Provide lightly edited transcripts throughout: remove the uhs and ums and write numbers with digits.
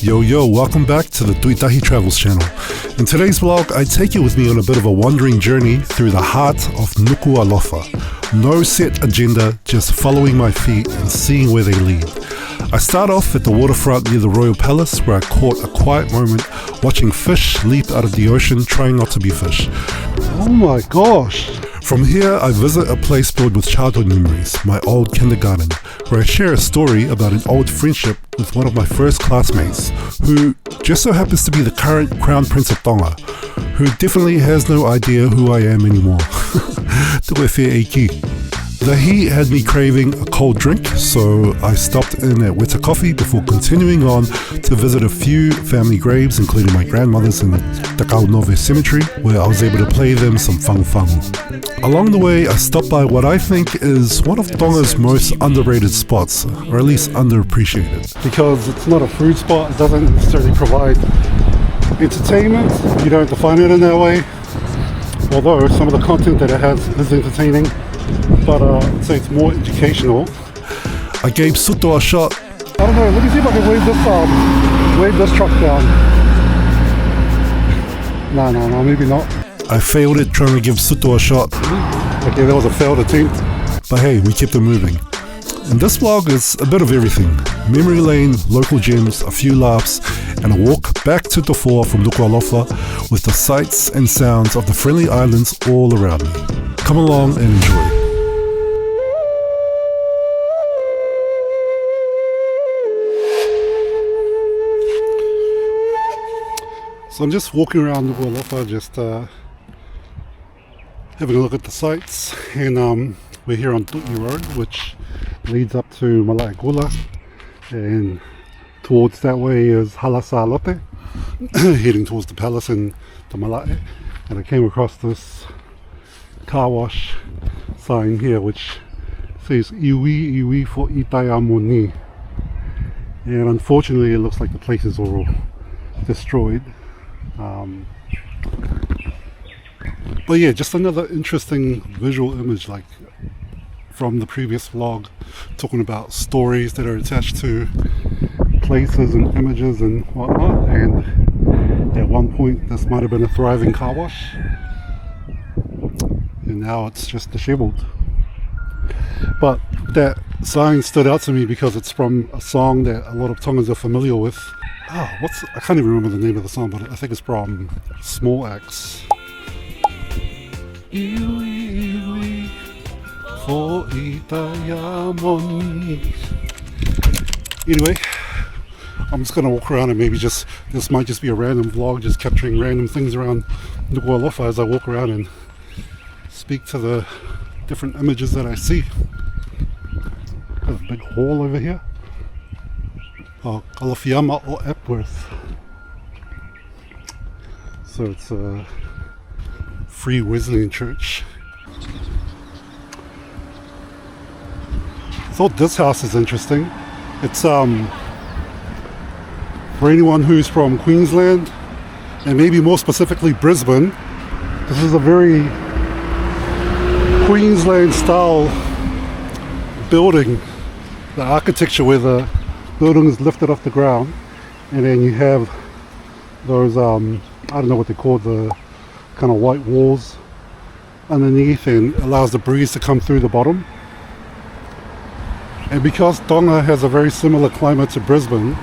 Yo, welcome back to the Tuitahi Travels channel. In today's vlog, I take you with me on a bit of a wandering journey through the heart of Nuku alofa. No set agenda, just following my feet and seeing where they lead. I start off at the waterfront near the Royal Palace, where I caught a quiet moment watching fish leap out of the ocean, trying not to be fish. Oh my gosh! From here, I visit a place filled with childhood memories, my old kindergarten, where I share a story about an old friendship with one of my first classmates, who just so happens to be the current Crown Prince of Tonga, who definitely has no idea who I am anymore. Te koe whea eiki. The heat had me craving a cold drink, so I stopped in at Weta Coffee before continuing on to visit a few family graves, including my grandmother's in Takao Cemetery, where I was able to play them some whangu. Along the way, I stopped by what I think is one of Tonga's most underrated spots, or at least underappreciated. Because it's not a food spot, it doesn't necessarily provide entertainment, you don't define it in that way, although some of the content that it has is entertaining. But I'd say it's more educational. I gave Suto a shot. I don't know, let me see if I can wave this truck down. No, maybe not. I failed it trying to give Suto a shot. Okay, that was a failed attempt. But hey, we kept it moving. And this vlog is a bit of everything. Memory lane, local gems, a few laughs, and a walk back to Tofoa from Nuku alofa with the sights and sounds of the friendly islands all around me. Come along and enjoy. So I'm just walking around Nuku alofa, just having a look at the sights, and we're here on Tu'i Road, which leads up to Malaekula, and towards that way is Halasa Lote, heading towards the palace in Te Malae. And I came across this car wash sign here which says iwi for Itaiamoni, and unfortunately it looks like the place is all destroyed. But yeah, just another interesting visual image, like from the previous vlog, talking about stories that are attached to places and images and whatnot. And at one point this might have been a thriving car wash, and now it's just disheveled. But that sign stood out to me because it's from a song that a lot of Tongans are familiar with. I can't even remember the name of the song, but I think it's from Small Axe. Iwi for Itaiamoni. Anyway, I'm just gonna walk around and maybe this might just be a random vlog, just capturing random things around Nuku alofa as I walk around and speak to the different images that I see. There's a big hall over here. Oh, Kalafiama or Epworth. So it's a Free Wesleyan church. I thought this house is interesting. It's for anyone who's from Queensland, and maybe more specifically Brisbane, this is a very Queensland style building. The architecture where the building is lifted off the ground, and then you have those I don't know what they're called, the kind of white walls underneath, and allows the breeze to come through the bottom. And because Tonga has a very similar climate to Brisbane,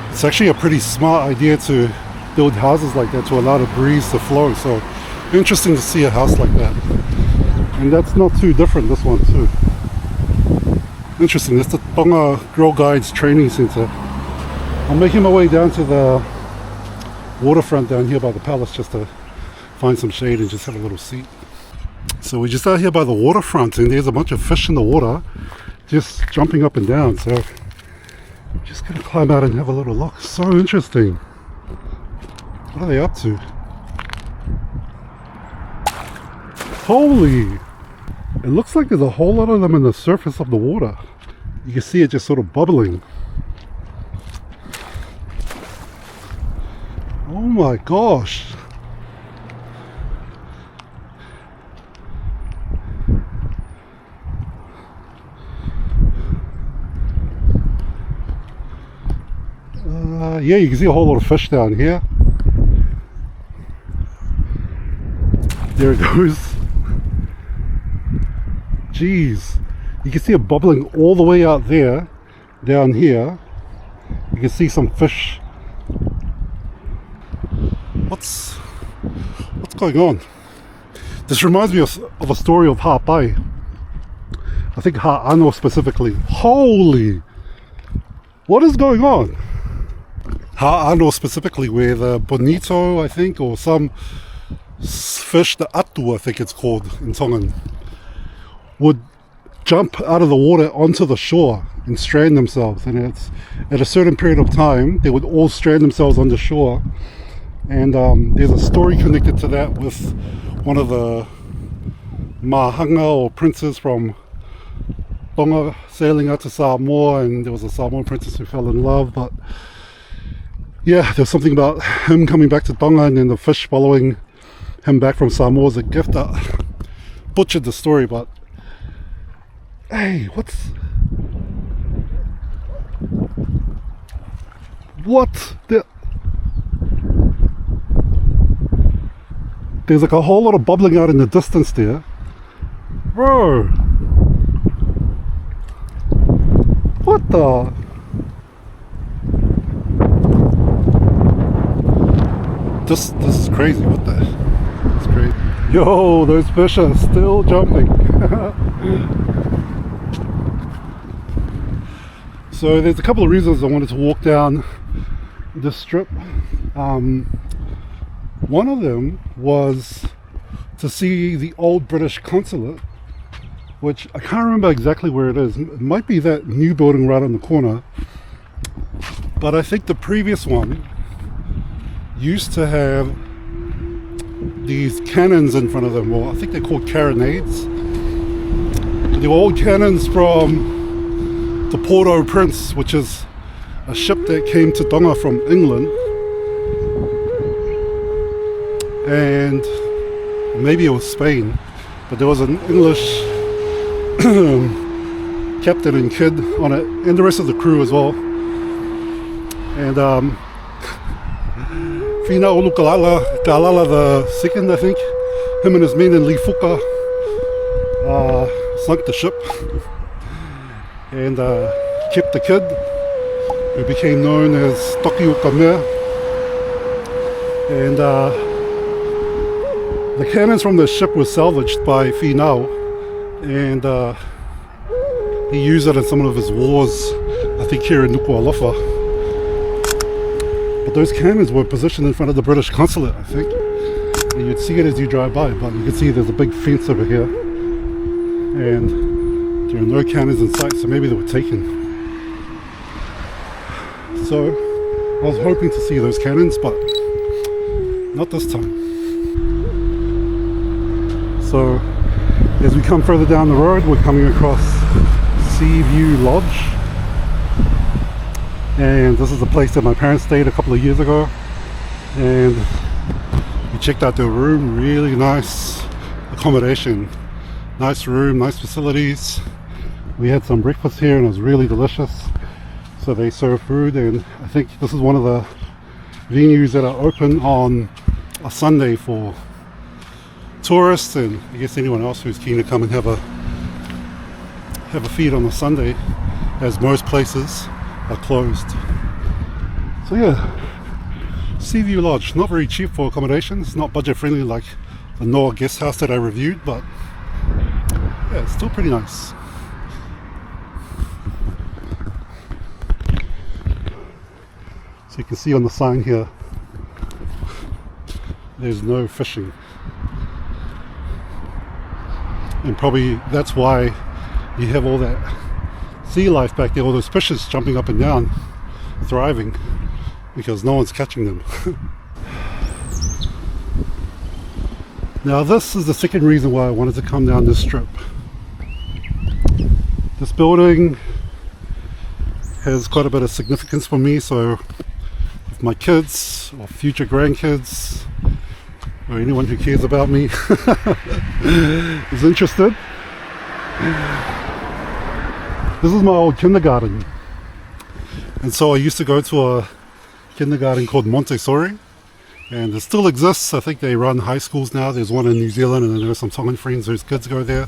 it's actually a pretty smart idea to build houses like that to allow the breeze to flow. So interesting to see a house like that, and that's not too different, this one too. Interesting, that's the Tonga Girl Guides Training Centre. I'm making my way down to the waterfront down here by the palace just to find some shade and just have a little seat. So we're just out here by the waterfront, and there's a bunch of fish in the water just jumping up and down. So I'm just gonna climb out and have a little look. So interesting. What are they up to? Holy! It looks like there's a whole lot of them in the surface of the water. You can see it just sort of bubbling. Oh my gosh! Yeah, you can see a whole lot of fish down here. There it goes. Jeez, you can see it bubbling all the way out there. Down here you can see some fish. What's going on? This reminds me of a story of Ha'apai. I think Ha'ano specifically. Holy, what is going on? Ha'ano specifically, where the bonito, I think, or some fish, the atu I think it's called in Tongan, would jump out of the water onto the shore and strand themselves, and it's at a certain period of time they would all strand themselves on the shore. And there's a story connected to that with one of the mahanga or princes from Tonga sailing out to Samoa, and there was a Samoan princess who fell in love. But yeah, there's something about him coming back to Tonga and then the fish following him back from Samoa as a gift. I butchered the story, but hey, what the... There's like a whole lot of bubbling out in the distance there. Bro, what the... This is crazy. What the... It's crazy. Yo, those fish are still jumping. So there's a couple of reasons I wanted to walk down this strip. One of them was to see the old British consulate, which I can't remember exactly where it is. It might be that new building right on the corner, but I think the previous one used to have these cannons in front of them. Well, I think they're called carronades. They were old cannons from the Crown Prince, which is a ship that came to Tonga from England, and maybe it was Spain, but there was an English captain and kid on it, and the rest of the crew as well. And Whina o Kalala the second, I think, him and his men in Lifuka sunk the ship and kept the kid, who became known as Toki o Kamea. And the cannons from the ship were salvaged by Whina, and he used it in some of his wars, I think here in Nuku alofa. But those cannons were positioned in front of the British consulate, I think. And you'd see it as you drive by, but you can see there's a big fence over here, and there are no cannons in sight, so maybe they were taken. So I was hoping to see those cannons, but not this time. So as we come further down the road, we're coming across Seaview Lodge, and this is the place that my parents stayed a couple of years ago, and we checked out their room. Really nice accommodation, nice room, nice facilities. We had some breakfast here and it was really delicious. So they serve food, and I think this is one of the venues that are open on a Sunday for tourists, and I guess anyone else who's keen to come and have a feed on a Sunday, as most places are closed. So yeah, Seaview Lodge, not very cheap for accommodations, not budget friendly like the Noah guest house that I reviewed, but yeah, it's still pretty nice. So you can see on the sign here, there's no fishing. And probably that's why you have all that sea life back there, all those fishes jumping up and down, thriving, because no one's catching them. Now this is the second reason why I wanted to come down this strip. This building has quite a bit of significance for me, so if my kids or future grandkids or anyone who cares about me is interested, this is my old kindergarten. And so I used to go to a kindergarten called Montessori, and it still exists. I think they run high schools now. There's one in New Zealand, and then there are some Tongan friends whose kids go there.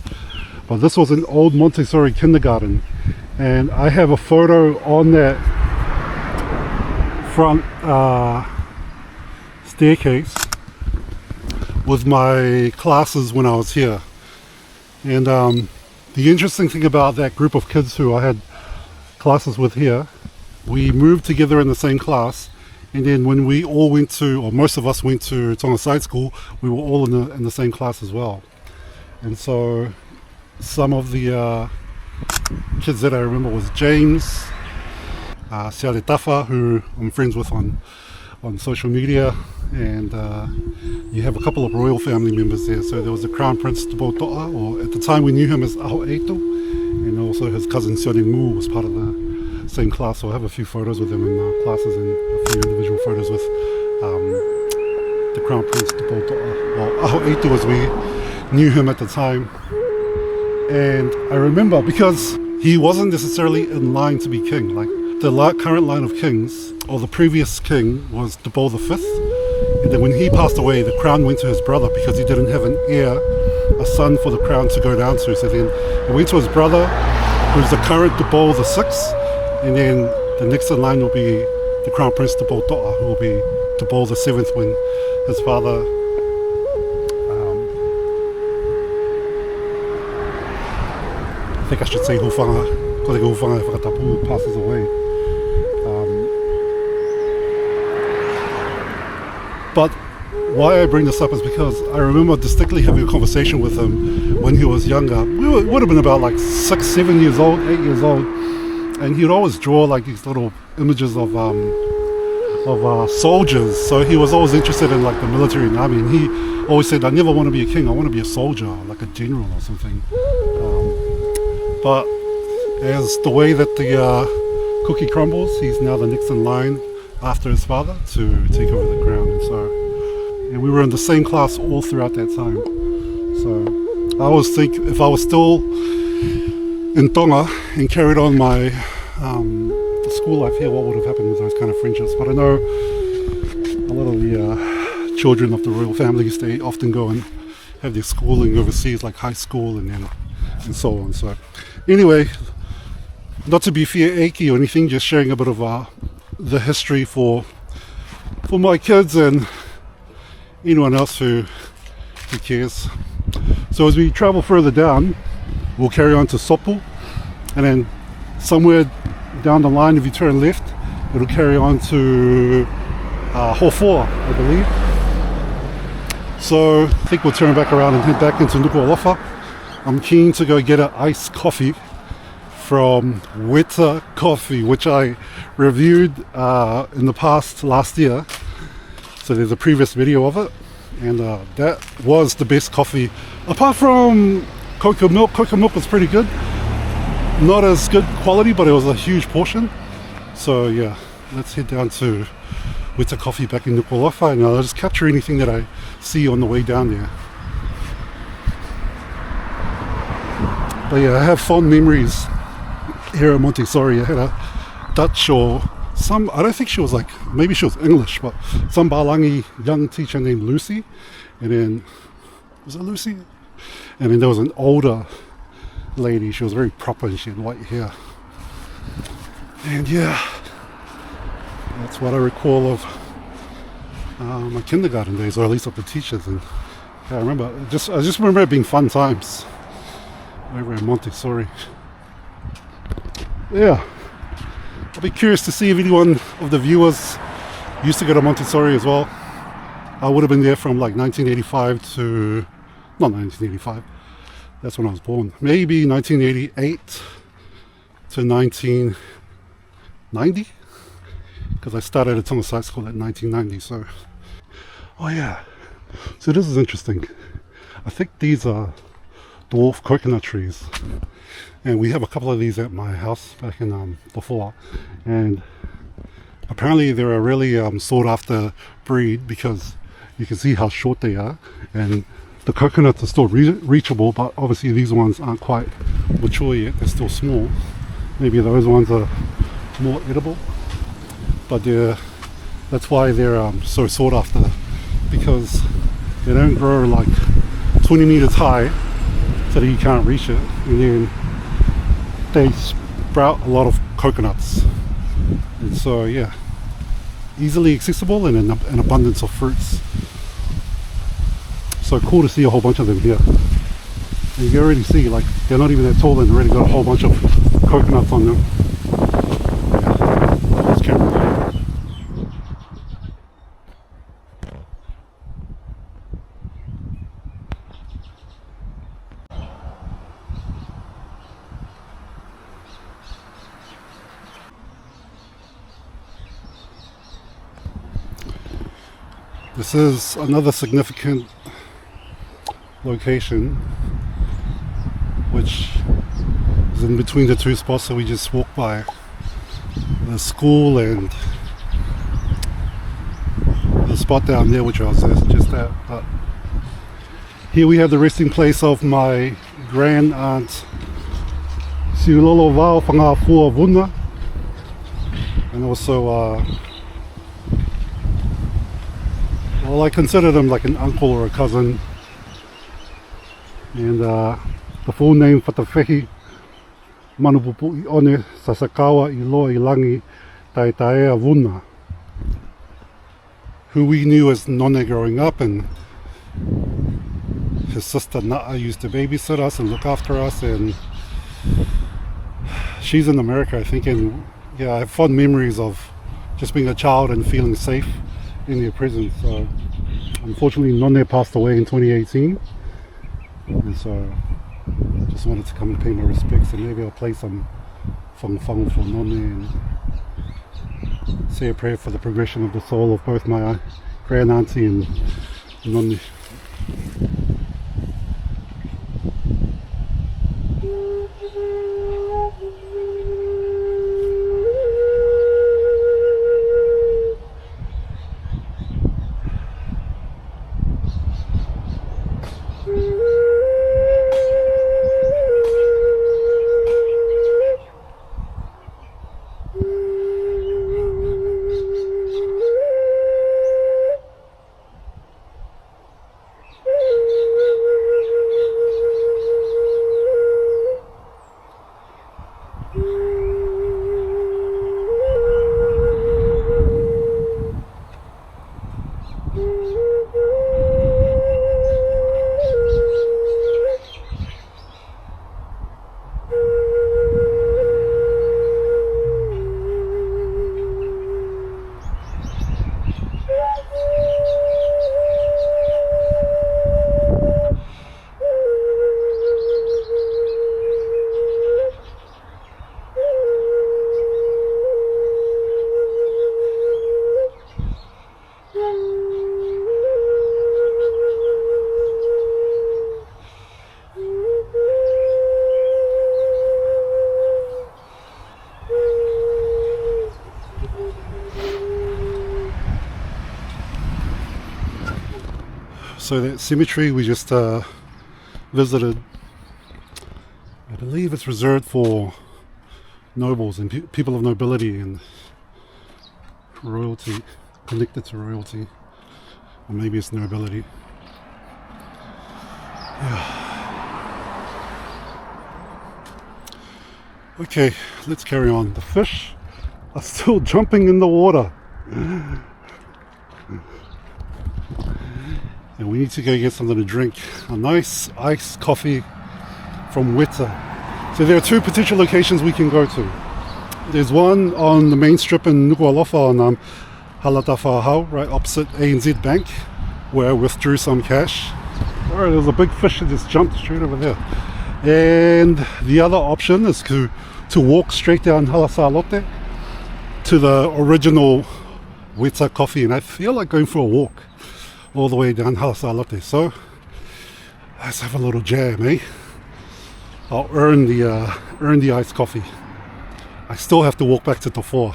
But this was an old Montessori kindergarten, and I have a photo on that front staircase with my classes when I was here. And the interesting thing about that group of kids who I had classes with here, we moved together in the same class, and then when we all went to, or most of us went to Tonga Side School, we were all in the same class as well. And so some of the kids that I remember was James, Siale Tafa, who I'm friends with on social media, and you have a couple of royal family members there. So there was the Crown Prince of Tonga, or at the time we knew him as Aho Eito, and also his cousin Sioning Mu was part of the same class. So I have a few photos with him in classes, and a few individual photos with the Crown Prince of Tonga, or Aho Eito as we knew him at the time. And I remember, because he wasn't necessarily in line to be king, like the current line of kings, or the previous king, was Tupou V. And then when he passed away, the crown went to his brother because he didn't have an heir, a son for the crown to go down to. So then it went to his brother, who's the current Tupou VI, and then the next in line will be the Crown Prince of Tonga, who will be Tupou VII when his father I think I should say Hufanga, Korega Hufanga Whakatapu passes away. But why I bring this up is because I remember distinctly having a conversation with him when he was younger. We would have been about like 6, 7 years old, 8 years old, and he'd always draw like these little images of soldiers. So he was always interested in like the military and army, and he always said, I never want to be a king, I want to be a soldier, like a general or something. But as the way that the cookie crumbles, he's now the next in line after his father to take over the crown. And we were in the same class all throughout that time. So I always think if I was still in Tonga and carried on my school life here, what would have happened with those kind of friendships. But I know a lot of the children of the royal families, they often go and have their schooling overseas, like high school and so on. So anyway, not to be fear achy or anything, just sharing a bit of the history for my kids and anyone else who cares. So as we travel further down, we'll carry on to Sopu, and then somewhere down the line, if you turn left, it'll carry on to Hofoa, I believe. So I think we'll turn back around and head back into Nuku alofa. I'm keen to go get an iced coffee from Weta Coffee, which I reviewed in the past last year. So there's a previous video of it, and that was the best coffee. Apart from cocoa milk was pretty good. Not as good quality, but it was a huge portion. So yeah, let's head down to Weta Coffee back in Nuku alofa, and I'll just capture anything that I see on the way down there. But yeah, I have fond memories here at Montessori. I had a Dutch or some, I don't think she was like, maybe she was English, but some Balangi young teacher named Lucy. And then, was it Lucy? And then there was an older lady. She was very proper and she had white hair. And yeah, that's what I recall of my kindergarten days, or at least of the teachers. And yeah, I just remember it being fun times over in Montessori. Yeah, I'll be curious to see if anyone of the viewers used to go to Montessori as well. I would have been there from like 1985 to, not 1985, that's when I was born, maybe 1988 to 1990, because I started at Tonga Side School at 1990. So, oh yeah, so this is interesting. I think these are dwarf coconut trees, and we have a couple of these at my house back in Tofoa, and apparently they're a really sought after breed because you can see how short they are, and the coconuts are still reachable, but obviously these ones aren't quite mature yet, they're still small. Maybe those ones are more edible, but they're That's why they're so sought after, because they don't grow like 20 meters high so that you can't reach it, and then they sprout a lot of coconuts, and so yeah, easily accessible and an abundance of fruits. So cool to see a whole bunch of them here. And you can already see, like, they're not even that tall and already got a whole bunch of coconuts on them. Yeah, this camera. This is another significant location, which is in between the two spots that we just walked by, the school and the spot down there, which I was just at. But here we have the resting place of my grand aunt Siulolo Vao Whangafua Vuna, and also well, I consider them like an uncle or a cousin. And the full name, Whatawhehi Manupupu I One Sasakawa I Loa I Langi Tai Taea Vuna, who we knew as None growing up, and his sister Na'a used to babysit us and look after us, and she's in America, I think, and yeah, I have fond memories of just being a child and feeling safe in their presence. So unfortunately None passed away in 2018, and so just wanted to come and pay my respects, and maybe I'll play some fang fang for None and say a prayer for the progression of the soul of both my grand auntie and None. So that cemetery we just visited, I believe it's reserved for nobles and people of nobility and royalty, connected to royalty, or maybe it's nobility. Yeah. Okay, let's carry on. The fish are still jumping in the water. And we need to go get something to drink. A nice iced coffee from Weta. So there are two potential locations we can go to. There's one on the main strip in Nuku alofa on Halata Whahau, right opposite ANZ Bank, where I withdrew some cash. Alright, there's a big fish that just jumped straight over there. And the other option is to walk straight down Halasalote to the original Weta Coffee, and I feel like going for a walk all the way down Halasalote. So let's have a little jam, eh? I'll earn the iced coffee. I still have to walk back to Tofoa,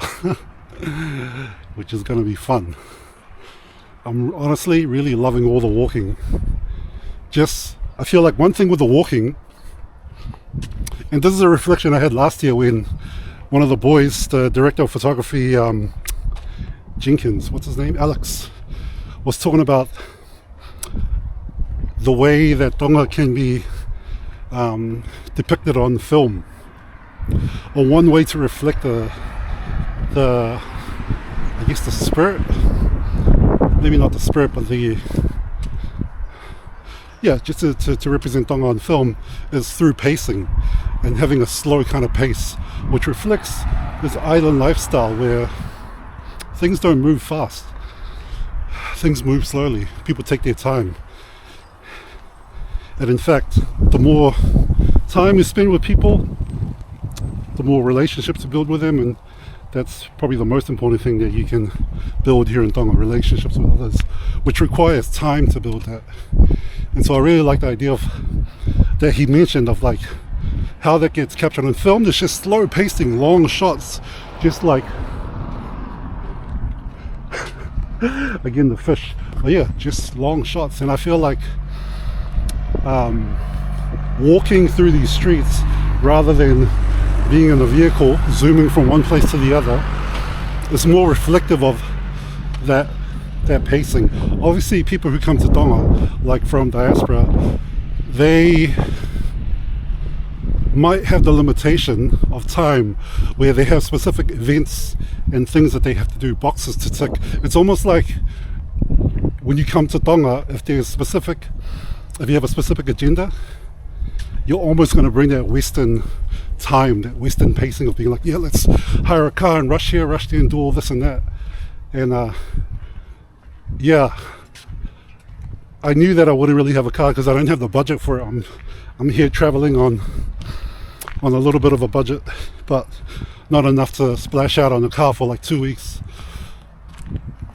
which is going to be fun. I'm honestly really loving all the walking. I feel like one thing with the walking, and this is a reflection I had last year when one of the boys, the director of photography, Jenkins, what's his name? Alex, was talking about the way that Tonga can be depicted on film, or one way to reflect the I guess the spirit, maybe not the spirit, but just to represent Tonga on film is through pacing and having a slow kind of pace, which reflects this island lifestyle where things don't move fast, things move slowly, people take their time. And in fact, the more time you spend with people, the more relationships you build with them, and that's probably the most important thing that you can build here in Tonga, relationships with others, which requires time to build that. And so I really like the idea of that he mentioned of like how that gets captured on film. There's just slow pacing, long shots, just like again the fish, but yeah, just long shots. And I feel like walking through these streets rather than being in a vehicle zooming from one place to the other is more reflective of that pacing. Obviously people who come to Tonga, like from diaspora, they might have the limitation of time where they have specific events and things that they have to do, boxes to tick. It's almost like when you come to Tonga, if you have a specific agenda, you're almost going to bring that Western time, that Western pacing of being like, yeah, let's hire a car and rush here, rush there and do all this and that. And I knew that I wouldn't really have a car because I don't have the budget for it. I'm here traveling on a little bit of a budget, but not enough to splash out on a car for like 2 weeks.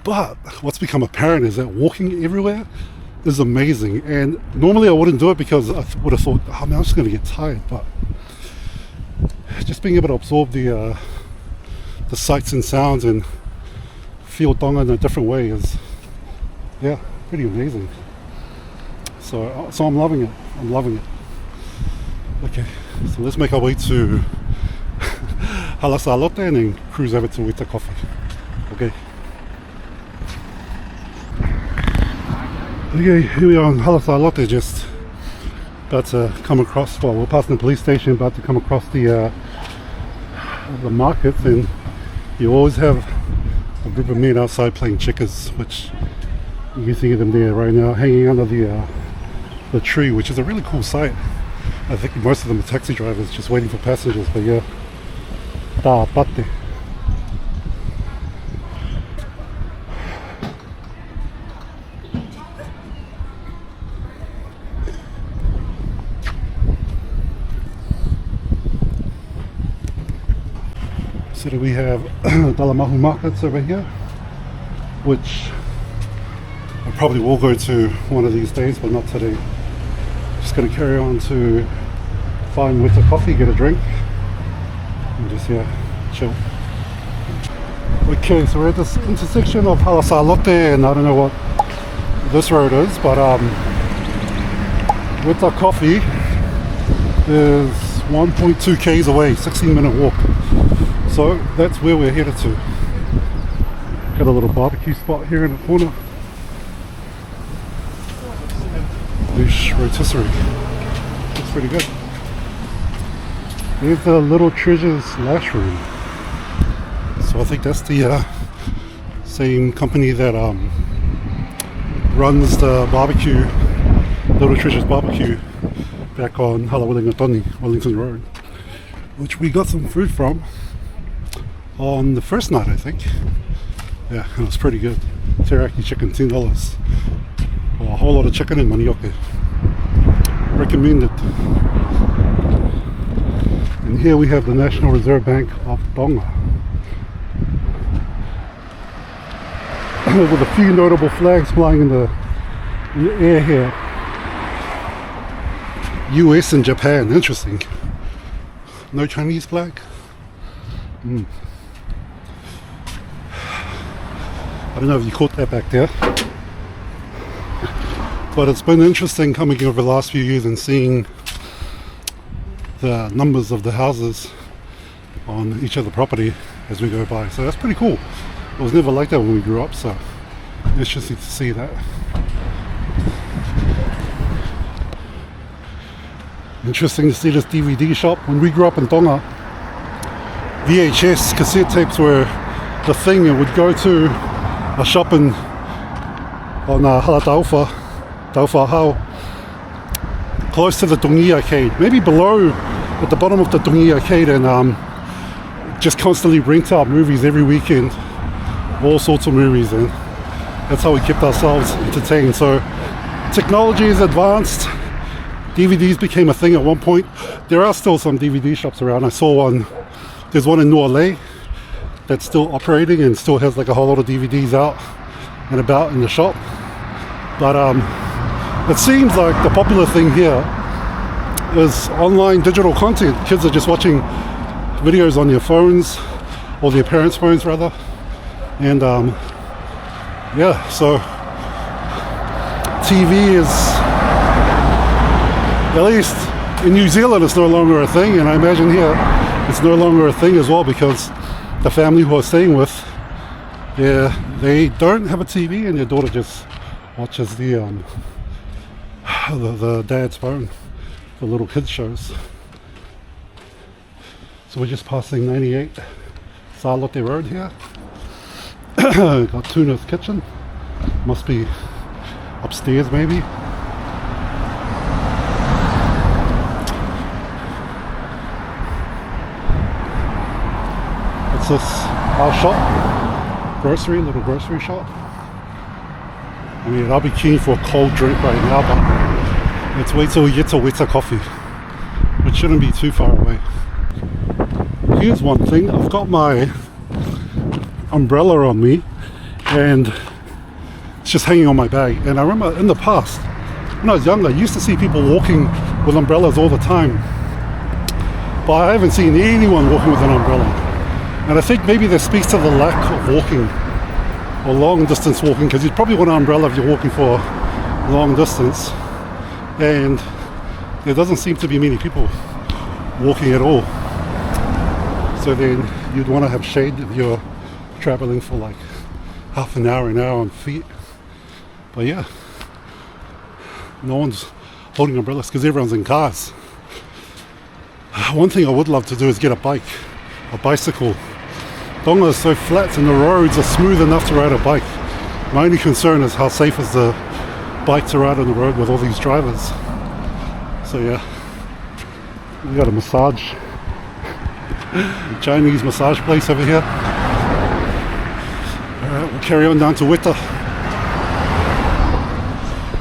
But what's become apparent is that walking everywhere is amazing. And normally I wouldn't do it because I would have thought, oh man, I'm just going to get tired. But just being able to absorb the sights and sounds and feel Tonga in a different way is, pretty amazing. So I'm loving it. Okay, so let's make our way to Halasa Lotte and then cruise over to Weta Coffee. Okay, here we are on Halasa Lotte, just about to come across, well, we're passing the police station, about to come across the markets, and you always have a group of men outside playing checkers, which you can see them there right now, hanging under the tree, which is a really cool sight. I think most of them are taxi drivers just waiting for passengers, but yeah, tā pate. So we have Dalamahu markets over here, which I probably will go to one of these days, but not today. Just going to carry on to find Weta Coffee, get a drink, and just chill. Okay, so we're at this intersection of Halasa Lotte, and I don't know what this road is, but Weta Coffee is 1.2 k's away, 16-minute walk. So that's where we're headed to. Got a little barbecue spot here in the corner. Loose rotisserie. Looks pretty good. There's the Little Treasures Lash Room. So I think that's the same company that runs the barbecue, Little Treasures Barbecue, back on Halawillingatoni, Wellington Road, which we got some food from on the first night, I think. Yeah, and it was pretty good. Teriyaki chicken, $10. A whole lot of chicken and manioke. Recommended. And here we have the National Reserve Bank of Tonga, with a few notable flags flying in the air here. US and Japan, interesting. No Chinese flag. I don't know if you caught that back there. But it's been interesting coming over the last few years and seeing the numbers of the houses on each of the property as we go by. So that's pretty cool. It was never like that when we grew up, so interesting to see that. Interesting to see this DVD shop. When we grew up in Tonga, VHS cassette tapes were the thing, and would go to a shop on Taufa Hau, close to the Tongi arcade, maybe below at the bottom of the Tongi arcade, and just constantly rent out movies every weekend, all sorts of movies, and that's how we kept ourselves entertained. So technology is advanced. DVDs became a thing at one point. There are still some DVD shops around. I saw one, there's one in Nuale that's still operating and still has like a whole lot of DVDs out and about in the shop. But it seems like the popular thing here is online digital content. Kids are just watching videos on their phones, or their parents' phones rather. And yeah, so TV is, at least in New Zealand, it's no longer a thing, and I imagine here it's no longer a thing as well, because the family who I'm staying with, they don't have a TV, and their daughter just watches the dad's phone for little kids shows. So we're just passing 98 Salote Road here. Got Tuna's kitchen, must be upstairs maybe. What's this? Our shop, little grocery shop. I mean, I'll be keen for a cold drink right now, but let's wait till we get to Weta Coffee, which shouldn't be too far away. Here's one thing, I've got my umbrella on me, and it's just hanging on my bag. And I remember in the past, when I was younger, I used to see people walking with umbrellas all the time, but I haven't seen anyone walking with an umbrella. And I think maybe that speaks to the lack of walking, or long distance walking, because you'd probably want an umbrella if you're walking for long distance, and there doesn't seem to be many people walking at all. So then you'd want to have shade if you're traveling for like half an hour on feet. But yeah, no one's holding umbrellas because everyone's in cars. One thing I would love to do is get a bicycle. Tonga is so flat and the roads are smooth enough to ride a bike. My only concern is how safe is the bike to ride on the road with all these drivers. So yeah, we got a massage, a Chinese massage place over here. Alright, we'll carry on down to Weta.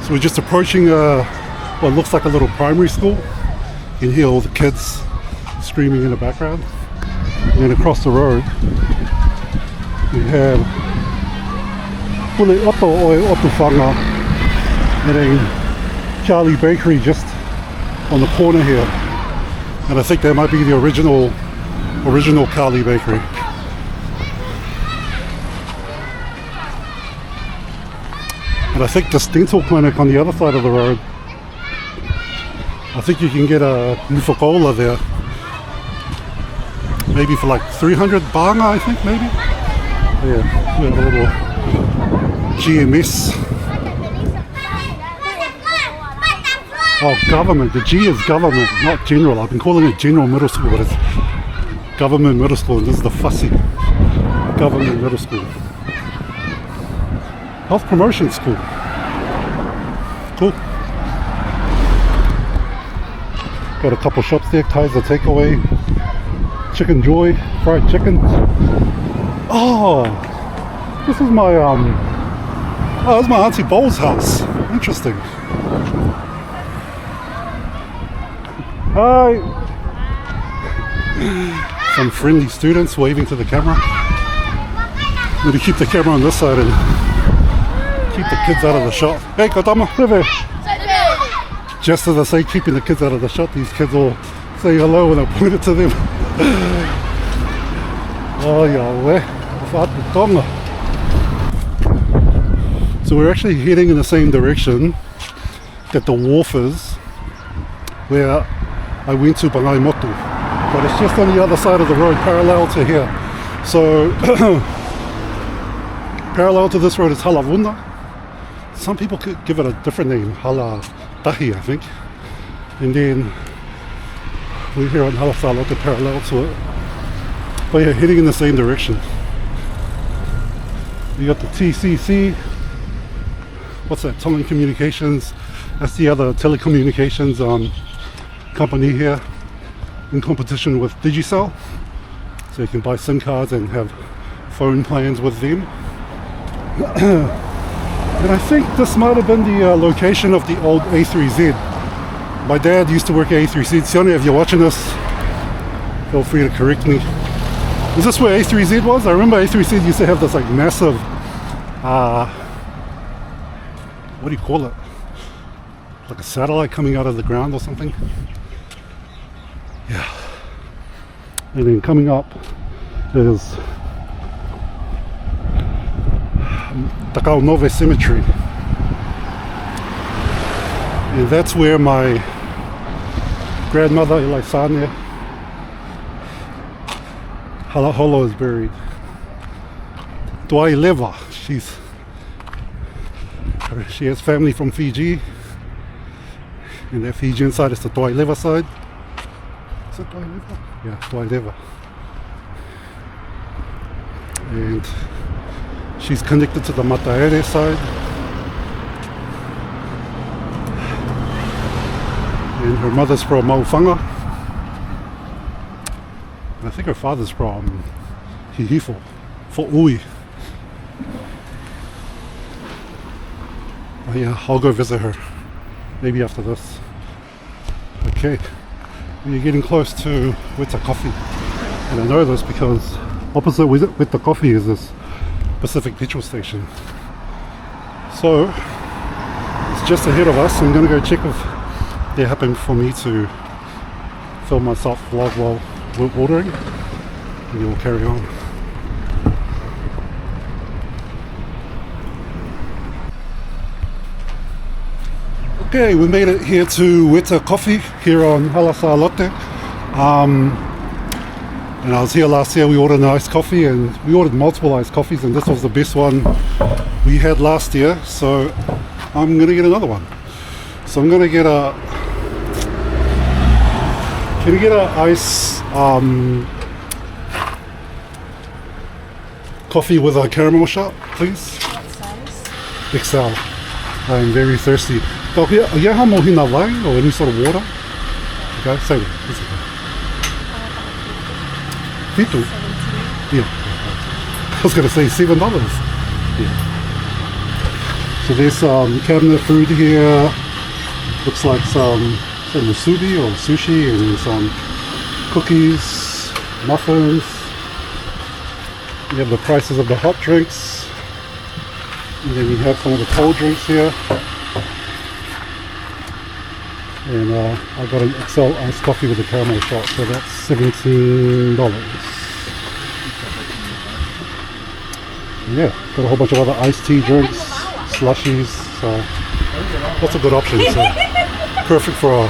So we're just approaching what looks like a little primary school. You can hear all the kids screaming in the background. And then across the road we have Pule Oto Oi Otufanga and a Charlie Bakery just on the corner here. And I think that might be the original Kali Bakery. And I think this dental clinic on the other side of the road, I think you can get a Nuku there. Maybe for like 300 banga, I think, maybe. Yeah, we have a little GMS. Oh, government. The G is government, not general. I've been calling it general middle school, but it's government middle school, and this is the fussy government middle school. Health promotion school. Cool. Got a couple shops there. Kaiser Takeaway, Chicken Joy, fried chicken. Oh, this is my oh, this is my Auntie Bowl's house. Interesting. Hi. Some friendly students waving to the camera. Maybe keep the camera on this side and keep the kids out of the shot. Hey, Kotama, live here. Just as I say keeping the kids out of the shot, these kids all say hello when I point it to them. Oh, Yahweh. Tonga. So we're actually heading in the same direction that the wharf is, where I went to Bangaimotu, but it's just on the other side of the road, parallel to here. So Parallel to this road is Halavuna. Some people could give it a different name, Halatahi, I think. And then we're here on Halasalote parallel to it. But yeah, heading in the same direction. You got the TCC. What's that? Tongan Communications. That's the other telecommunications company here in competition with Digicel. So you can buy SIM cards and have phone plans with them. And I think this might have been the location of the old A3Z. My dad used to work at A3Z. Sione, if you're watching this, feel free to correct me. Is this where A3Z was? I remember A3Z used to have this like massive, what do you call it? Like a satellite coming out of the ground or something. Yeah. And then coming up is Takao Nove Cemetery. And that's where my grandmother, Ilaisane Halaholo, is buried. Tuai Leva, she has family from Fiji. And that Fijian side is the Tuai Leva side. Is it Tuai Leva? Yeah, Tuai Leva. And she's connected to the Mataere side. And her mother's from Maufanga. And I think her father's from Hihifo, Fo'ui. Oh yeah, I'll go visit her. Maybe after this. Okay, we're getting close to Weta Coffee. And I know this because opposite Weta Coffee is this Pacific petrol station. So, it's just ahead of us. I'm going to go check if they're happy for me to film myself vlog while we're ordering. And then we'll carry on. Okay, we made it here to Weta Coffee here on Halasalote. And I was here last year. We ordered an iced coffee, and we ordered multiple iced coffees, and this was the best one we had last year. So I'm gonna get another one. So I'm gonna get a. Can you get a ice coffee with a caramel shot, please? What size? XL. I'm very thirsty. Do you have mohina wine or any sort of water? Okay, same. It's okay. Fitu? Yeah. I was going to say $7. Yeah. So there's some cabinet food here. Looks like some musubi or sushi, and then some cookies, muffins. You have the prices of the hot drinks. And then you have some of the cold drinks here. And I got an XL iced coffee with a caramel shot, so that's $17. Yeah, got a whole bunch of other iced tea drinks, slushies, so lots of good options. So perfect for a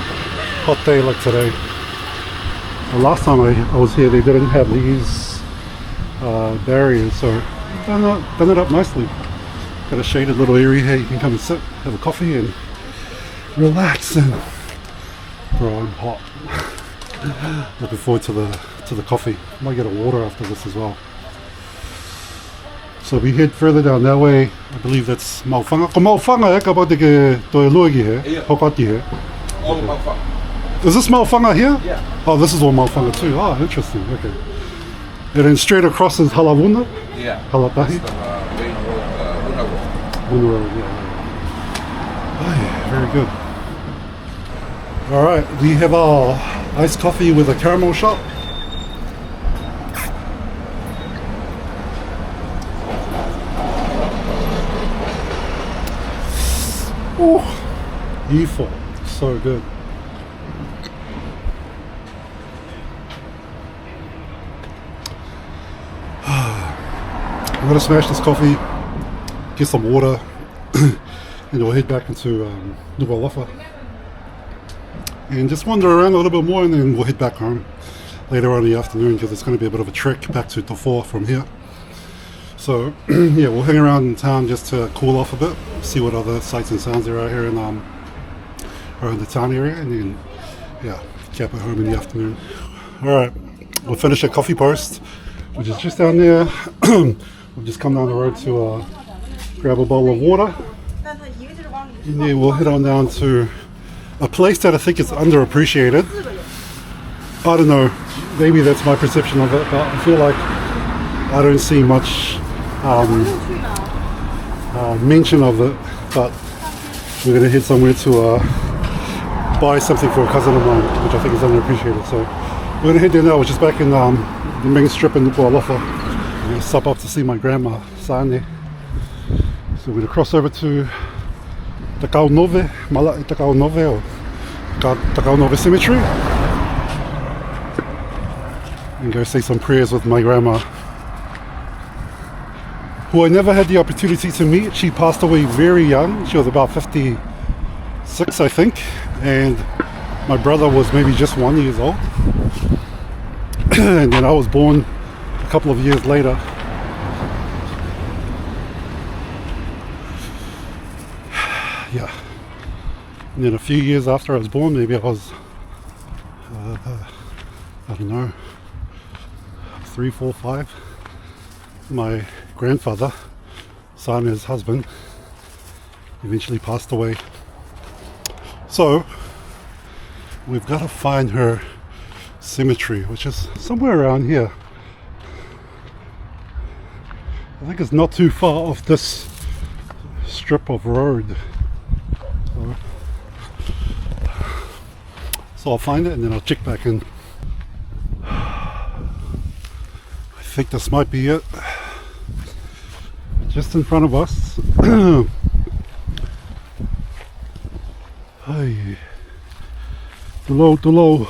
hot day like today. The last time I was here, they didn't have these barriers, so done it up nicely. Got a shaded little area here. You can come and sit, have a coffee, and relax. And bro, I'm hot. Looking forward to the coffee. Might get a water after this as well. So we head further down that way. I believe that's Maufanga. Ko Maufanga e ka pate ke toi luagi he, hokati he. All Maufanga. Is this Maufanga here? Yeah. Oh, this is all Maufanga too. Oh, interesting. Okay. And then straight across is Halavuna? Yeah. Halatahi? That's the main road, Una Road. Una Road, yeah. Oh yeah, very good. Alright, we have our iced coffee with a caramel shot. Oh, evil. So good. I'm gonna smash this coffee, get some water, and we'll head back into Nuku alofa and just wander around a little bit more, and then we'll head back home later on in the afternoon, because it's going to be a bit of a trek back to Tofoa from here. So yeah, we'll hang around in town just to cool off a bit, see what other sights and sounds there are here in around the town area, and then yeah, cap at home in the afternoon. All right, we'll finish at Coffee Post, which is just down there. We'll just come down the road to grab a bottle of water, and then we'll head on down to a place that I think is underappreciated. I don't know, maybe that's my perception of it, but I feel like I don't see much mention of it. But we're going to head somewhere to buy something for a cousin of mine, which I think is underappreciated. So we're going to head there now, which is back in the main strip in Nuku alofa. I'm going to stop up to see my grandma, Sane. So we're going to cross over to Takao Nove, Mala Takao Nove, or Takao Nove Cemetery, and go say some prayers with my grandma, who I never had the opportunity to meet. She passed away very young. She was about 56, I think, and my brother was maybe just 1 year old. And then I was born a couple of years later. Yeah. And then a few years after I was born, maybe I was, I don't know, 3, 4, 5. My grandfather, Sane's husband, eventually passed away. So we've got to find her cemetery, which is somewhere around here. I think it's not too far off this strip of road. So I'll find it and then I'll check back in. I think this might be it. Just in front of us. Hi. Hello, hello.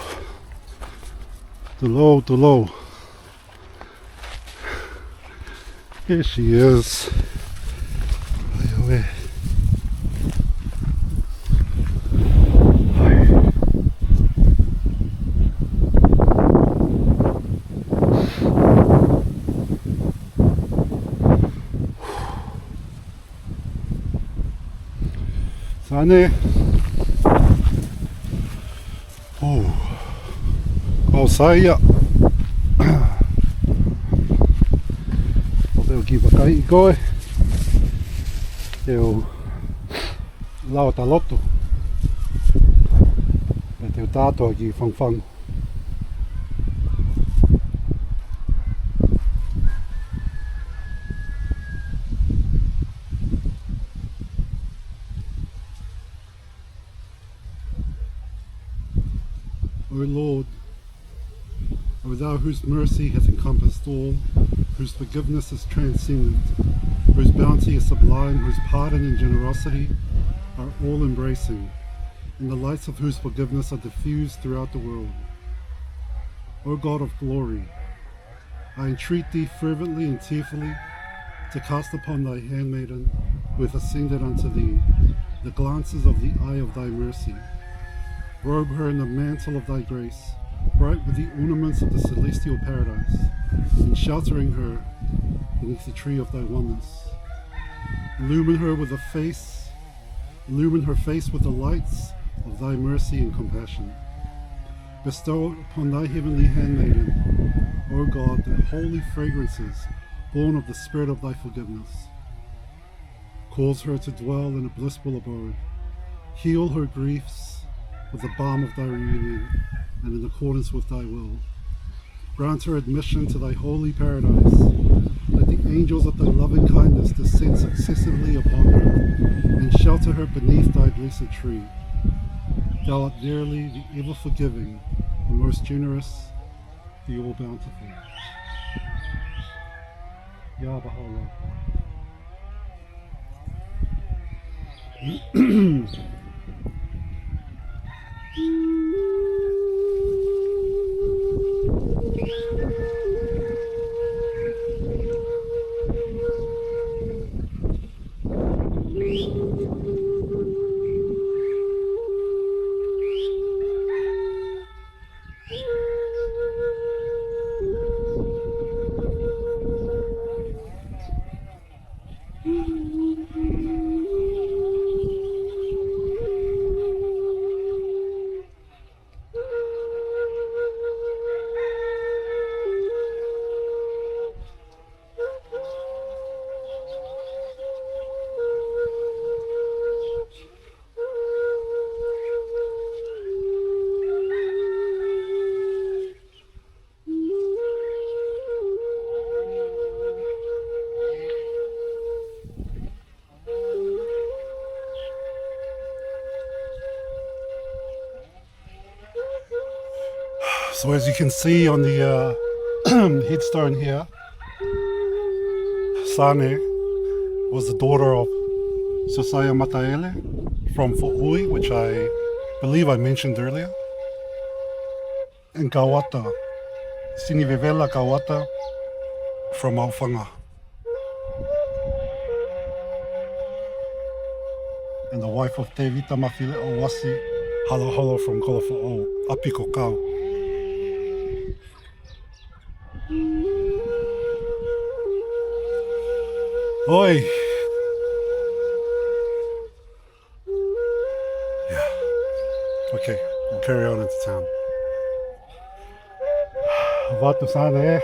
Hello, hello. Here she is. Away. Sane. Oh, saya. O teo ki wakai I koe. Teo lao taloto. E teo tātua ki whangwhang. O Lord, O Thou whose mercy hath encompassed all, whose forgiveness is transcendent, whose bounty is sublime, whose pardon and generosity are all-embracing, and the lights of whose forgiveness are diffused throughout the world. O God of glory, I entreat Thee fervently and tearfully to cast upon Thy handmaiden, who hath ascended unto Thee, the glances of the eye of Thy mercy. Robe her in the mantle of Thy grace, bright with the ornaments of the celestial paradise, and sheltering her beneath the tree of Thy oneness. Illumine her face with the lights of Thy mercy and compassion. Bestow upon Thy heavenly handmaiden, O God, the holy fragrances born of the spirit of Thy forgiveness. Cause her to dwell in a blissful abode. Heal her griefs with the balm of Thy reunion, and in accordance with Thy will. Grant her admission to Thy holy paradise. Let the angels of Thy loving kindness descend successively upon her, and shelter her beneath Thy blessed tree. Thou art verily the ever-forgiving, the most generous, the all-bountiful. Ya Bahá'u'lláh. So as you can see on the headstone here, Sane was the daughter of Sosaya Mataele from Fo'ui, which I believe I mentioned earlier. And Kawata, Sinivevela Kawata from Aufanga. And the wife of Te Vita Mawhile Owasi, Haloholo from Kolofo'o, Apiko Kau. Oi! Yeah. Okay, we'll carry on into town. Vatu Sane.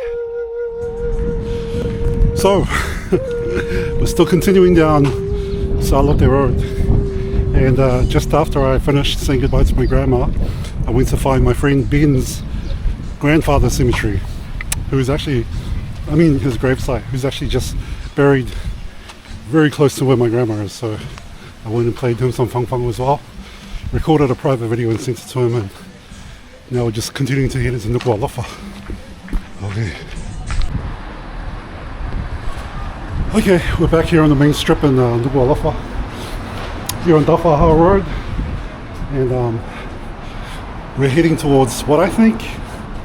So, we're still continuing down Salote Road. And just after I finished saying goodbye to my grandma, I went to find my friend Ben's grandfather's cemetery, who's actually, his gravesite, who's actually just buried very close to where my grandma is. So I went and played him some fang as well, recorded a private video and sent it to him, and now we're just continuing to head into Nuku alofa. Okay, we're back here on the main strip in Nuku alofa, here on Dafaha Road, and we're heading towards what I think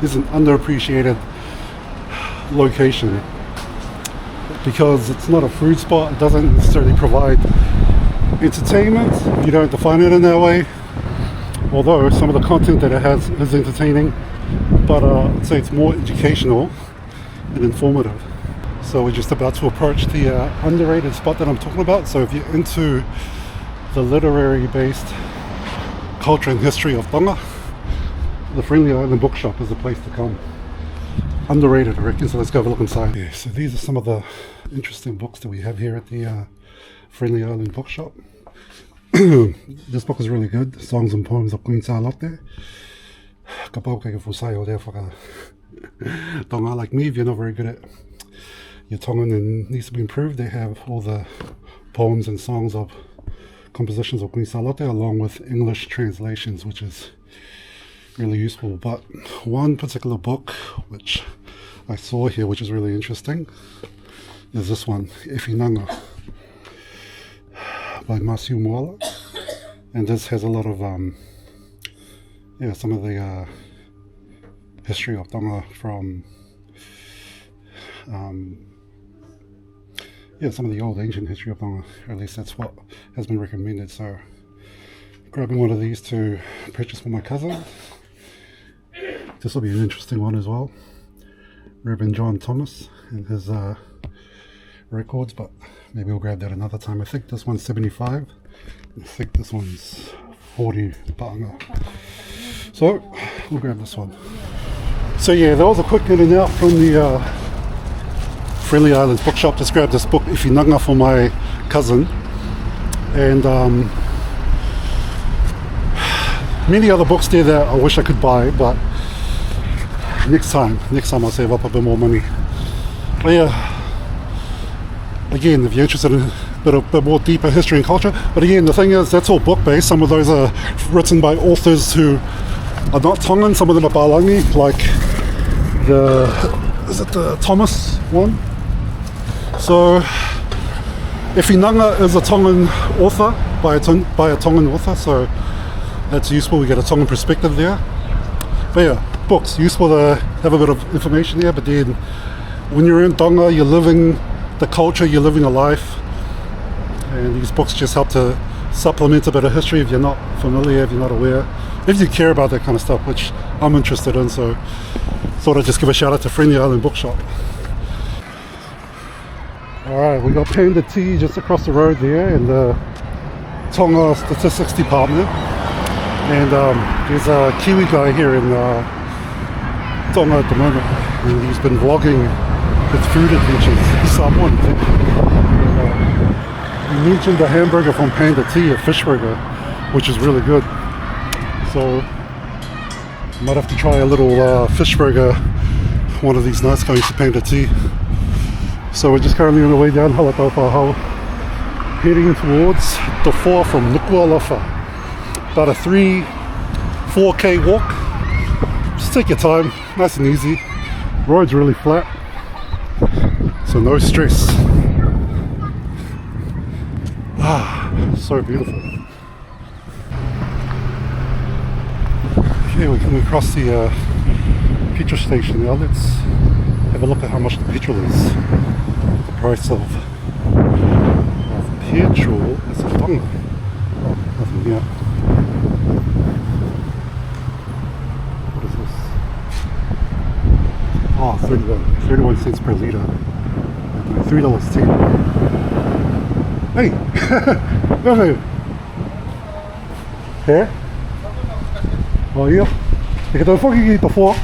is an underappreciated location, because it's not a food spot. It doesn't necessarily provide entertainment. You don't define it in that way, although some of the content that it has is entertaining, but I'd say it's more educational and informative. So we're just about to approach the underrated spot that I'm talking about. So if you're into the literary based culture and history of Tonga, the Friendly Island bookshop is the place to come. Underrated, I reckon. So let's go have a look inside. Yeah, so these are some of the interesting books that we have here at the Friendly Island bookshop. This book is really good, Songs and Poems of Queen Salote. Kapauke Fusai there for Tonga like me. If you're not very good at your Tongan and needs to be improved, they have all the poems and songs of compositions of Queen Salote, along with English translations, which is really useful. But one particular book which I saw here, which is really interesting, is this one, Efinanga, by Masiu Moala. And this has a lot of some of the history of Tonga from some of the old ancient history of Tonga, or at least that's what has been recommended. So grabbing one of these to purchase for my cousin. This will be an interesting one as well. Reverend John Thomas and his records, but maybe we'll grab that another time. I think this one's 75. I think this one's 40 paanga. So we'll grab this one. So yeah, that was a quick in and out from the Friendly Islands bookshop. Just grabbed this book, Ifinanga, for my cousin, and many other books there that I wish I could buy, but next time I'll save up a bit more money. But yeah, again, if you're interested in a bit more deeper history and culture, but again, the thing is, that's all book based. Some of those are written by authors who are not Tongan. Some of them are Palangi, like the Thomas one. So Efinanga is a Tongan author, by a Tongan author, so that's useful. We get a Tongan perspective there. But yeah, books, useful to have a bit of information there. But then when you're in Tonga, you're living the culture, you're living a life, and these books just help to supplement a bit of history if you're not familiar, if you're not aware, if you care about that kind of stuff, which I'm interested in. So thought I'd just give a shout out to Friendly Island Bookshop. Alright, we got Panda Tea just across the road there in the Tonga Statistics Department, and there's a Kiwi guy here in Tonga at the moment, and he's been vlogging his food adventures. Someone he mentioned the hamburger from Panda Tea, a fish burger, which is really good. So might have to try a little fish burger one of these nights going to Panda Tea. So we're just currently on the way down Halataupaha, heading towards the 4 from Nuku alofa. About a 3-4k walk. Just Just take your time, nice and easy. Road's really flat, so no stress. So beautiful. Okay, we're coming across the petrol station now. Let's have a look at how much the petrol is. The price of petrol is in Tonga. Nothing here. What is this? Oh, 31 cents per litre. $3.10. Hey! Vamos! Here? Oh, hier? Ik heb er fucking niet ervoor.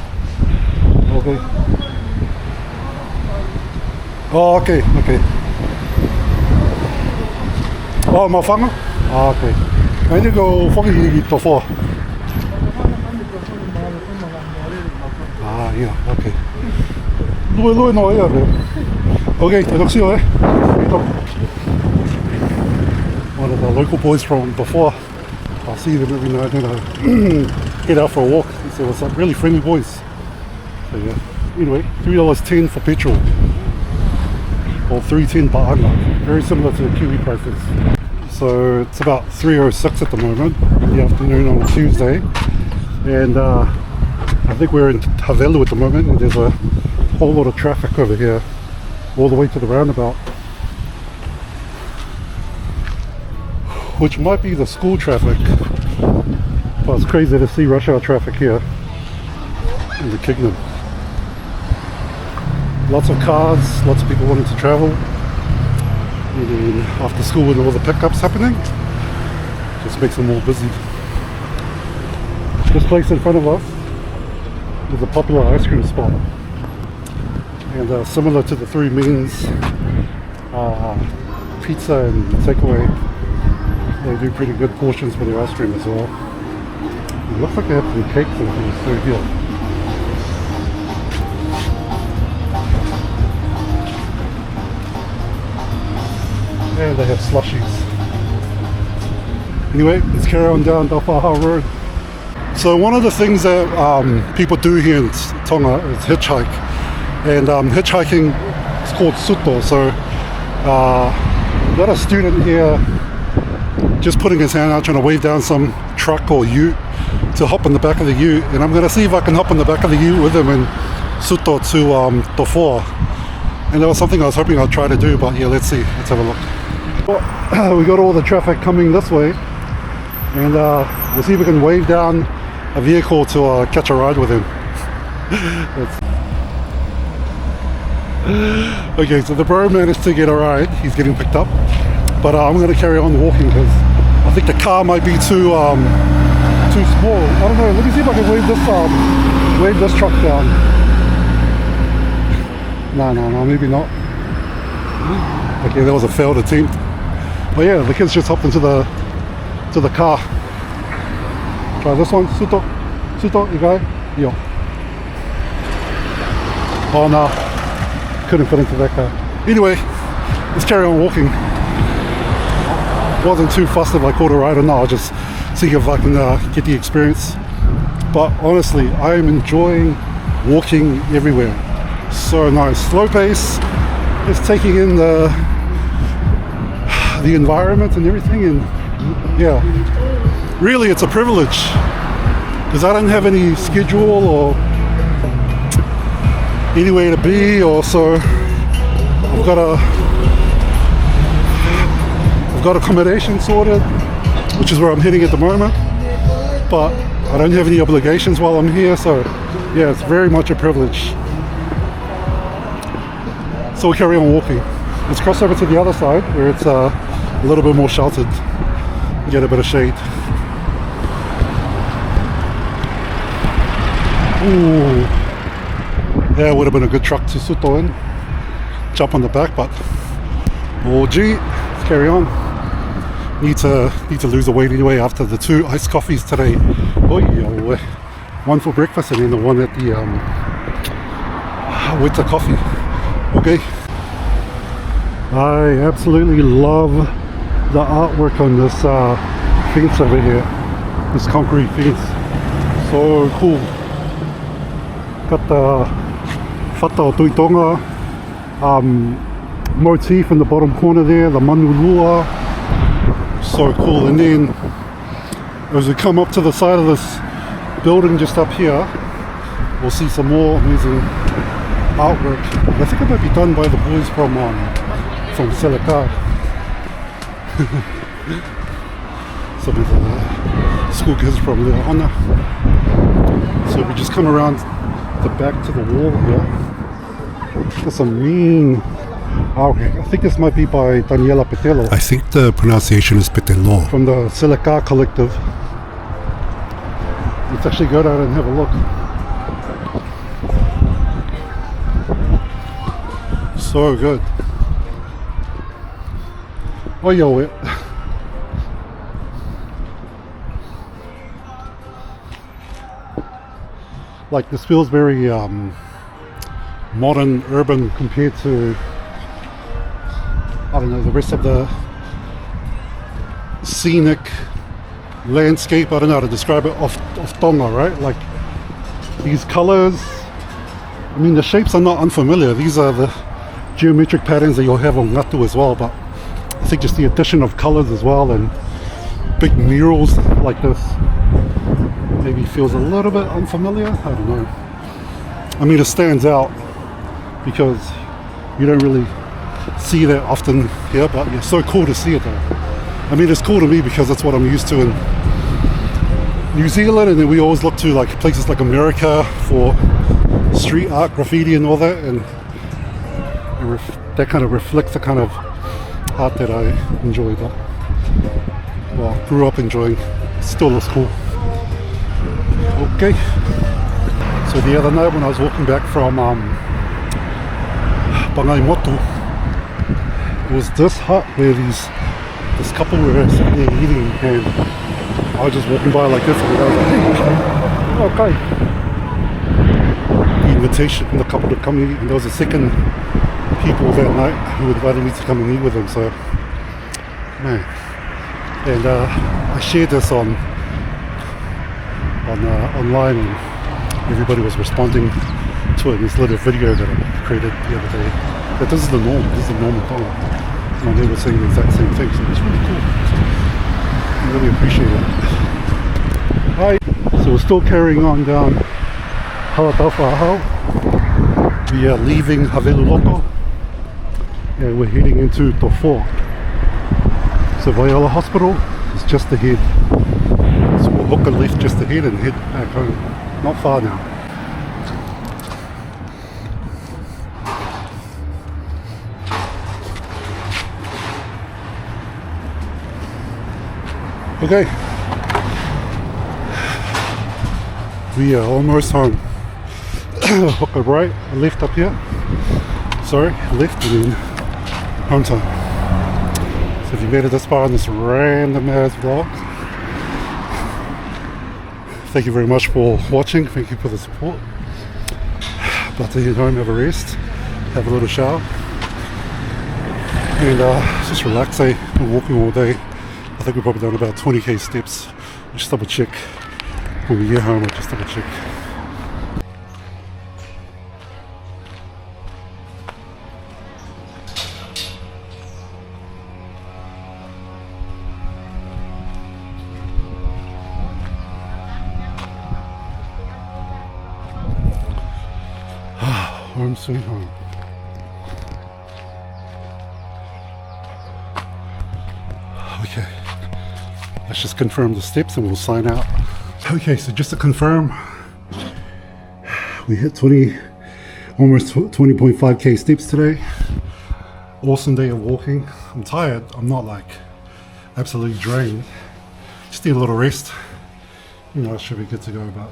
Oké. Oh, oké. Oh, maar vangen? Ah, oké. En ik go fucking niet ervoor. Ah, ja, oké. Doe nou, ja. Oké, tot ziens, hè. One of the local boys from before. I'll see them every now and then. I head out for a walk. He said, what's up? Really friendly boys. So yeah. Anyway, $3.10 for petrol. Or $3.10 per anga. Very similar to the Kiwi prices. So it's about 3:06 at the moment in the afternoon on a Tuesday. And I think we're in Havelu at the moment, and there's a whole lot of traffic over here all the way to the roundabout, which might be the school traffic, but it's crazy to see rush hour traffic here in the kingdom. Lots of cars, lots of people wanting to travel, and then after school with all the pickups happening, just makes them all busy. This place in front of us is a popular ice cream spot, and similar to the Three Means pizza and takeaway, they do pretty good portions for their ice cream as well. It looks like they have some cakes and things through here. And they have slushies. Anyway, let's carry on down Dalfaha Road. So one of the things that people do here in Tonga is hitchhike. And hitchhiking is called suto. So got a student here just putting his hand out trying to wave down some truck or ute to hop on the back of the ute, and I'm going to see if I can hop on the back of the ute with him and suto to Tofoa. And that was something I was hoping I'd try to do, but yeah, let's see, let's have a look. Well, we got all the traffic coming this way, and we'll see if we can wave down a vehicle to catch a ride with him. Okay, so the bro managed to get a ride, he's getting picked up. But I'm going to carry on walking because I think the car might be too small. I don't know. Let me see if I can wave this truck down. No, maybe not. Okay, that was a failed attempt. But yeah, the kids just hopped into the car. Try this one. Suto, you guy. Yo. Oh no, couldn't fit into that car. Anyway, let's carry on walking. Wasn't too fussed if I caught a ride or not. I'll just see if I can get the experience. But honestly, I am enjoying walking everywhere. So nice, slow pace, just taking in the environment and everything. And yeah, really, it's a privilege because I don't have any schedule or anywhere to be, or so I've got accommodation sorted, which is where I'm heading at the moment, but I don't have any obligations while I'm here, so yeah, it's very much a privilege. So we'll carry on walking. Let's cross over to the other side where it's a little bit more sheltered, get a bit of shade. Ooh, yeah, it would have been a good truck to suto in, jump on the back, but oh gee, let's carry on. Need to lose the weight anyway after the 2 iced coffees today. Oh yeah, one for breakfast and then the one at the Weta Coffee. Okay. I absolutely love the artwork on this fence over here. This concrete fence. So cool. Got the Weta o Tonga motif in the bottom corner there, the manu lua. So cool. And then as we come up to the side of this building just up here, we'll see some more amazing artwork. I think it might be done by the boys from Seleka. Some of the school kids from the Hana. So we just come around the back to the wall here. There's some mean artwork. I think this might be by Daniela Petelo. I think the pronunciation is Petelo. From the Seleka collective. Let's actually go down and have a look. So good. Oh, yo, it. Like, this feels very modern, urban compared to, I don't know, the rest of the scenic landscape. I don't know how to describe it, of Tonga, right? Like, these colors, I mean, the shapes are not unfamiliar. These are the geometric patterns that you'll have on Ngatu as well, but I think just the addition of colors as well and big murals like this maybe feels a little bit unfamiliar. I don't know. I mean, it stands out because you don't really see that often here, but it's so cool to see it though. I mean, it's cool to me because that's what I'm used to in New Zealand, and then we always look to like places like America for street art, graffiti and all that, and that kind of reflects the kind of art that I enjoy, but well, grew up enjoying. Still looks cool. Okay, so the other night when I was walking back from Bangaimotu, it was this hut where this couple were sitting there eating, and I was just walking by like this, and I was like, hey, okay. The invitation from the couple to come eat, and there was a second people that night who invited me to come and eat with them. So, man, and I shared this on online, and everybody was responding to it in this little video that I created the other day. That this is the norm. This is the norm in Tonga, and they were saying the exact same thing. So it's really cool. I really appreciate it. Alright, so we're still carrying on down Halatawhahau. We are leaving Havelu Loko, and we're heading into Tofo. So Vaiala Hospital is just ahead. So we'll hook a left just ahead and head back home. Not far now. Okay. We are almost home. Hook a right, a left up here. Sorry, left and then home time. So if you made it this far in this random ass vlog, thank you very much for watching. Thank you for the support. About to head home, have a rest, have a little shower, and just relax. I've been walking all day. I think we've probably done about 20k steps. Just double check when we get home. I'll just double check. Home sweet home. Okay, let's just confirm the steps and we'll sign out. Okay, so just to confirm, we hit almost 20.5k steps today. Awesome day of walking. I'm tired. I'm not like absolutely drained. Just need a little rest. You know, I should be good to go, but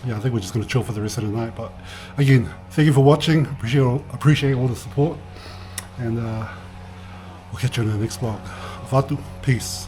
yeah, I think we're just going to chill for the rest of the night. But again, thank you for watching. Appreciate all the support, and we'll catch you in the next vlog. Vatu, peace.